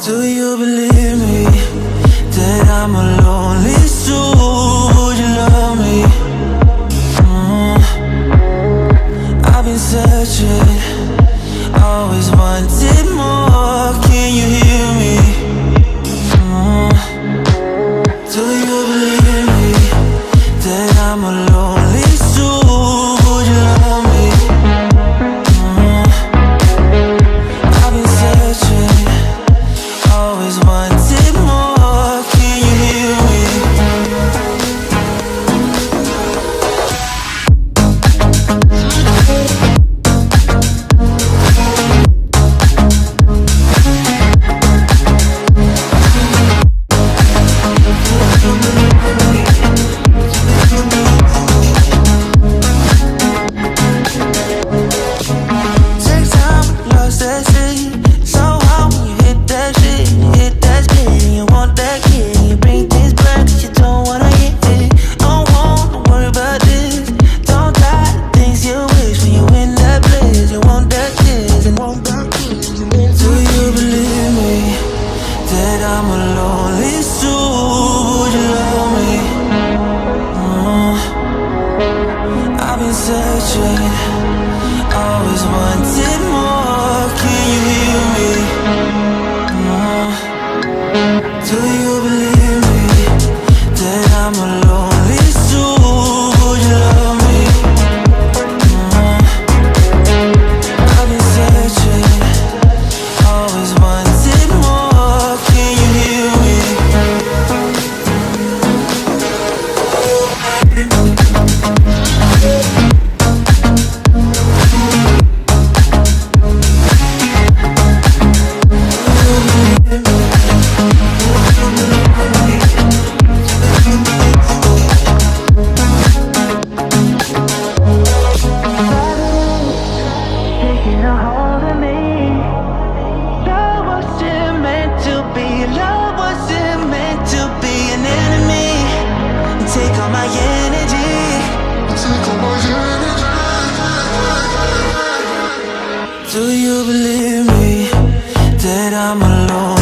Do you believe me that I'm a lonely soul? Would you love me? I've been searching, always wanted more. Can you hear me? Do you believe me that I'm a lonely soul? Would you love me? I've been searching, always wanted more. Can you hear me? Take time, lost that shit. So hard when you hit that shit. Hit that split and you want that kid. You bring things back 'cause you don't wanna hit it. Don't wanna worry about this. Don't die the things you wish when you in that place. You want that kiss and want that kiss. Do you believe me that I'm a lonely soul? Would you love me? I've been searching, always wanted more. Can you hear me? Do you believe me that I'm a lonely soul? Would you love me? I've been searching, always wanted more. Can you hear me? Taking a hold of me. Love wasn't meant to be. Love wasn't meant to be an enemy. Take all my energy. Take all my energy. Do you believe me that I'm alone?